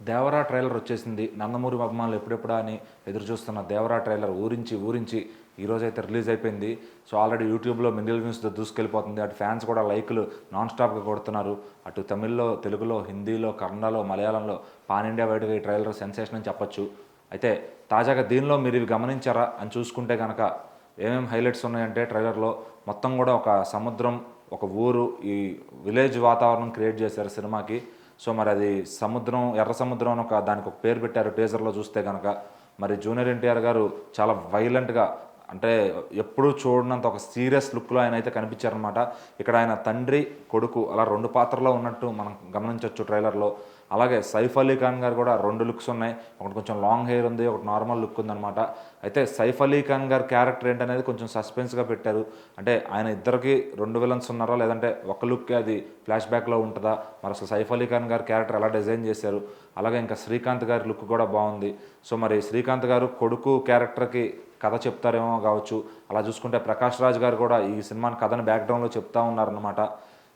Devara trailer వచ్చేసింది. నందమూరి అభిమానులు ఎప్పుడెప్పుడా అని ఎదురు చూస్తున్న దేవరా ట్రైలర్ ఊరించి ఈరోజైతే రిలీజ్ అయిపోయింది. సో ఆల్రెడీ యూట్యూబ్లో మిలియన్ వ్యూస్తో దూసుకెళ్ళిపోతుంది. అటు ఫ్యాన్స్ కూడా లైక్లు నాన్ స్టాప్గా కొడుతున్నారు. అటు తమిళ్లో, తెలుగులో, హిందీలో, కన్నడలో, మలయాళంలో పాన్ ఇండియా వైడ్గా ఈ ట్రైలర్ సెన్సేషన్ అని చెప్పొచ్చు. అయితే తాజాగా దీనిలో మీరు ఇవి గమనించారా అని చూసుకుంటే కనుక ఏమేమి హైలైట్స్ ఉన్నాయంటే ట్రైలర్లో మొత్తం కూడా ఒక సముద్రం, ఒక ఊరు, ఈ విలేజ్ వాతావరణం క్రియేట్ చేశారు సినిమాకి. సో మరి అది సముద్రం, ఎర్ర సముద్రం అని దానికి ఒక పేరు పెట్టారు టీజర్లో చూస్తే కనుక. మరి జూనియర్ ఎన్టీఆర్ గారు చాలా వైలెంట్గా, అంటే ఎప్పుడూ చూడనంత ఒక సీరియస్ లుక్లో ఆయన అయితే కనిపించారనమాట. ఇక్కడ ఆయన తండ్రి, కొడుకు అలా రెండు పాత్రలో ఉన్నట్టు మనం గమనించవచ్చు ట్రైలర్లో. అలాగే సైఫ్ అలీ ఖాన్ గారు కూడా రెండు లుక్స్ ఉన్నాయి. ఒకటి కొంచెం లాంగ్ హెయిర్ ఉంది, ఒకటి నార్మల్ లుక్ ఉందన్నమాట. అయితే సైఫ్ అలీ ఖాన్ గారి క్యారెక్టర్ ఏంటనేది కొంచెం సస్పెన్స్గా పెట్టారు. అంటే ఆయన ఇద్దరికి రెండు విలన్స్ ఉన్నారా, లేదంటే ఒక లుక్కే అది ఫ్లాష్ బ్యాక్లో ఉంటుందా, మరి అసలు సైఫ్ అలీ ఖాన్ గారి క్యారెక్టర్ ఎలా డిజైన్ చేశారు. అలాగే ఇంకా శ్రీకాంత్ గారి లుక్ కూడా బాగుంది. సో మరి శ్రీకాంత్ గారు కొడుకు క్యారెక్టర్కి కథ చెప్తారేమో కావచ్చు. అలా చూసుకుంటే ప్రకాష్ రాజ్ గారు కూడా ఈ సినిమాని కథను బ్యాక్గ్రౌండ్లో చెప్తా ఉన్నారనమాట.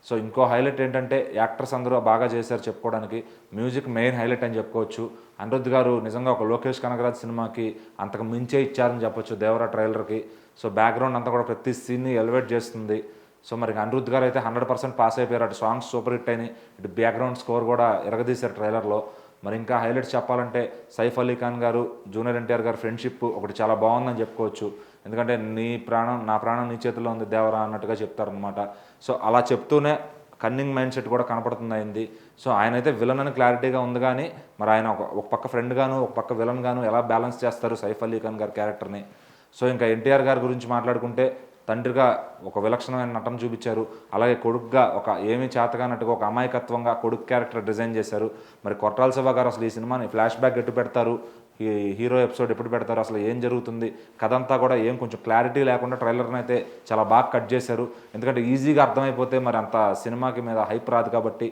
సో ఇంకో హైలైట్ ఏంటంటే యాక్టర్స్ అందరూ బాగా చేశారు చెప్పుకోవడానికి. మ్యూజిక్ మెయిన్ హైలైట్ అని చెప్పుకోవచ్చు. అనిరుద్ధ్ గారు నిజంగా ఒక లోకేష్ కనగరాజ్ సినిమాకి అంతకు మించే ఇచ్చారని చెప్పొచ్చు దేవరా ట్రైలర్కి. సో బ్యాక్గ్రౌండ్ అంతా కూడా ప్రతి సీన్ని ఎలివేట్ చేస్తుంది. సో మరి అనిరుద్ధ్ గారు అయితే 100% పాస్ అయిపోయారు. అటు సాంగ్స్ సూపర్ హిట్ అయినాయి, ఇటు బ్యాక్గ్రౌండ్ స్కోర్ కూడా ఎరగదీశారు ట్రైలర్లో. మరి ఇంకా హైలైట్స్ చెప్పాలంటే సైఫ్ అలీ ఖాన్ గారు, జూనియర్ ఎన్టీఆర్ గారు ఫ్రెండ్షిప్ ఒకటి చాలా బాగుందని చెప్పుకోవచ్చు. ఎందుకంటే నీ ప్రాణం నా ప్రాణం నీ చేతిలో ఉంది దేవరా అన్నట్టుగా చెప్తారనమాట. సో అలా చెప్తూనే కన్నింగ్ మైండ్ సెట్ కూడా కనపడుతుంది అయింది. సో ఆయన అయితే విలన్ అని క్లారిటీగా ఉంది, కానీ మరి ఆయన ఒక పక్క ఫ్రెండ్ గాను, ఒక పక్క విలన్ గాను ఎలా బ్యాలెన్స్ చేస్తారు సైఫ్ అలీ ఖాన్ గారి క్యారెక్టర్ని. సో ఇంకా ఎన్టీఆర్ గారి గురించి మాట్లాడుకుంటే తండ్రిగా ఒక విలక్షణమైన నటన చూపించారు. అలాగే కొడుకుగా ఒక ఏమీ చేతగానట్టుగా ఒక అమాయకత్వంగా కొడుకు క్యారెక్టర్ డిజైన్ చేశారు. మరి కొట్టాల శివ గారు అసలు ఈ సినిమాని ఫ్లాష్ బ్యాక్ ఎటు పెడతారు, ఈ హీరో ఎపిసోడ్ ఎప్పుడు పెడతారు, అసలు ఏం జరుగుతుంది, కథ అంతా కూడా ఏం కొంచెం క్లారిటీ లేకుండా ట్రైలర్ని అయితే చాలా బాగా కట్ చేశారు. ఎందుకంటే ఈజీగా అర్థమైపోతే మరి అంత సినిమాకి మీద హైప్ రాదు కాబట్టి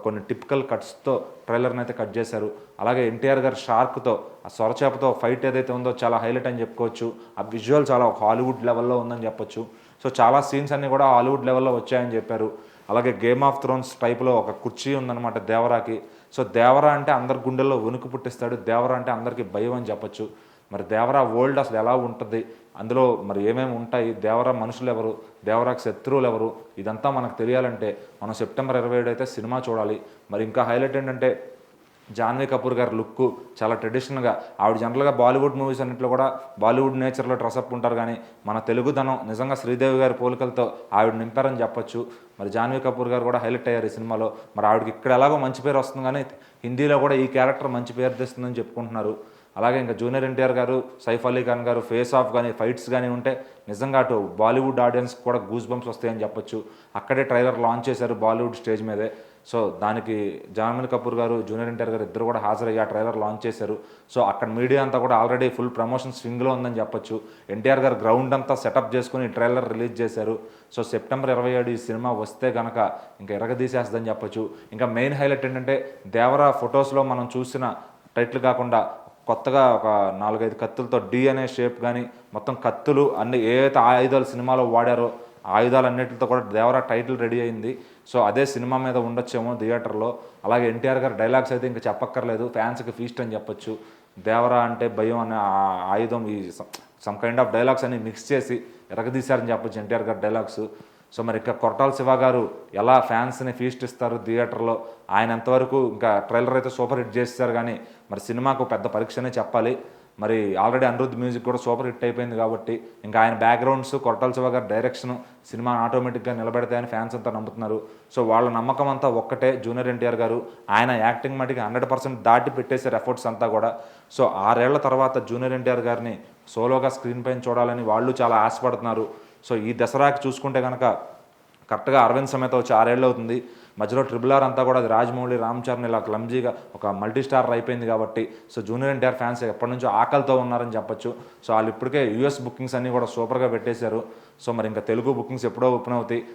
కొన్ని టిపికల్ కట్స్తో ట్రైలర్ని అయితే కట్ చేశారు. అలాగే ఎన్టీఆర్ గారు షార్క్తో, ఆ సొరచేపతో ఫైట్ ఏదైతే ఉందో చాలా హైలైట్ అని చెప్పుకోవచ్చు. ఆ విజువల్ చాలా ఒక హాలీవుడ్ లెవెల్లో ఉందని చెప్పొచ్చు. సో చాలా సీన్స్ అన్నీ కూడా హాలీవుడ్ లెవెల్లో వచ్చాయని చెప్పారు. అలాగే గేమ్ ఆఫ్ థ్రోన్స్ టైప్లో ఒక కుర్చీ ఉందన్నమాట దేవరాకి. సో దేవరా అంటే అందరి గుండెల్లో వణుకు పుట్టిస్తాడు, దేవరా అంటే అందరికీ భయం అని చెప్పొచ్చు. మరి దేవరా వరల్డ్ అసలు ఎలా ఉంటుంది, అందులో మరి ఏమేమి ఉంటాయి, దేవరా మనుషులు ఎవరు, దేవరాకి శత్రువులు ఎవరు, ఇదంతా మనకు తెలియాలంటే మనం సెప్టెంబర్ 27 అయితే సినిమా చూడాలి. మరి ఇంకా హైలైట్ ఏంటంటే జాన్వీ కపూర్ గారి లుక్ చాలా ట్రెడిషనల్గా, ఆవిడ జనరల్గా బాలీవుడ్ మూవీస్ అన్నింటిలో కూడా బాలీవుడ్ నేచర్లో డ్రెస్అప్ ఉంటారు, కానీ మన తెలుగుదనం నిజంగా శ్రీదేవి గారి పోలికలతో ఆవిడ నింపారని చెప్పొచ్చు. మరి జాన్వీ కపూర్ గారు కూడా హైలైట్ అయ్యారు ఈ సినిమాలో. మరి ఆవిడకి ఇక్కడ ఎలాగో మంచి పేరు వస్తుంది, కానీ హిందీలో కూడా ఈ క్యారెక్టర్ మంచి పేరు తెస్తుందని చెప్పుకుంటున్నారు. అలాగే ఇంకా జూనియర్ ఎన్టీఆర్ గారు, సైఫ్ అలీ ఖాన్ గారు ఫేస్ ఆఫ్ కానీ ఫైట్స్ కానీ ఉంటే నిజంగా అటు బాలీవుడ్ ఆడియన్స్కి కూడా గూస్ బంప్స్ వస్తాయని చెప్పొచ్చు. అక్కడే ట్రైలర్ లాంచ్ చేశారు బాలీవుడ్ స్టేజ్ మీదే. సో దానికి జాన్వీ కపూర్ గారు, జూనియర్ ఎన్టీఆర్ గారు ఇద్దరు కూడా హాజరయ్యి ఆ ట్రైలర్ లాంచ్ చేశారు. సో అక్కడ మీడియా అంతా కూడా ఆల్రెడీ ఫుల్ ప్రమోషన్ స్వింగ్లో ఉందని చెప్పొచ్చు. ఎన్టీఆర్ గారు గ్రౌండ్ అంతా సెటప్ చేసుకుని ఈ ట్రైలర్ రిలీజ్ చేశారు. సో సెప్టెంబర్ 27 ఈ సినిమా వస్తే కనుక ఇంకా ఎరగదీసేస్తుందని చెప్పొచ్చు. ఇంకా మెయిన్ హైలైట్ ఏంటంటే దేవరా ఫొటోస్లో మనం చూసిన టైటిల్ కాకుండా కొత్తగా ఒక 4-5 కత్తులతో డి అనే షేప్ కానీ మొత్తం కత్తులు అన్ని ఏవైతే ఆయుధాలు సినిమాలో వాడారో ఆయుధాలన్నిటితో కూడా దేవరా టైటిల్ రెడీ అయింది. సో అదే సినిమా మీద ఉండొచ్చేమో థియేటర్లో. అలాగే ఎన్టీఆర్ గారు డైలాగ్స్ అయితే ఇంకా చెప్పక్కర్లేదు, ఫ్యాన్స్కి ఫీస్ట్ అని చెప్పొచ్చు. దేవరా అంటే భయం అనే ఆయుధం, ఈ సమ్ కైండ్ ఆఫ్ డైలాగ్స్ అన్ని మిక్స్ చేసి ఎరగదీశారని చెప్పొచ్చు ఎన్టీఆర్ గారు డైలాగ్స్. సో మరి ఇంకా కొట్టాల శివ గారు ఎలా ఫ్యాన్స్ని ఫీస్ట్ ఇస్తారు థియేటర్లో, ఆయన ఎంతవరకు ఇంకా ట్రైలర్ అయితే సూపర్ హిట్ చేస్తారు, కానీ మరి సినిమాకు పెద్ద పరీక్షనే చెప్పాలి. మరి ఆల్రెడీ అనిరుద్ధ్ మ్యూజిక్ కూడా సూపర్ హిట్ అయిపోయింది కాబట్టి ఇంకా ఆయన బ్యాక్గ్రౌండ్స్, కొట్టాల శివ గారి డైరెక్షన్ సినిమా ఆటోమేటిక్గా నిలబెడతాయని ఫ్యాన్స్ అంతా నమ్ముతున్నారు. సో వాళ్ళ నమ్మకం అంతా ఒక్కటే, జూనియర్ ఎన్టీఆర్ గారు ఆయన యాక్టింగ్ మటుకి 100% దాటి పెట్టేశారు ఎఫర్ట్స్ అంతా కూడా. సో 6 ఏళ్ల తర్వాత జూనియర్ ఎన్టీఆర్ గారిని సోలోగా స్క్రీన్ పైన చూడాలని వాళ్ళు చాలా ఆశపడుతున్నారు. సో ఈ దసరాకి చూసుకుంటే కనుక కరెక్ట్గా అరవింద్ సమేత వచ్చి 6 ఏళ్ళు అవుతుంది. మధ్యలో RRR అంతా కూడా అది రాజమౌళి, రామ్ చరణ్ ఇలా క్లమ్జీగా ఒక మల్టీ స్టార్ అయిపోయింది కాబట్టి సో జూనియర్ ఎన్టీఆర్ ఫ్యాన్స్ ఎప్పటి నుంచో ఆకలితో ఉన్నారని చెప్పొచ్చు. సో వాళ్ళు ఇప్పటికే US బుకింగ్స్ అన్నీ కూడా సూపర్గా పెట్టేశారు. సో మరి ఇంకా తెలుగు బుకింగ్స్ ఎప్పుడో ఓపెన్ అవుతాయి.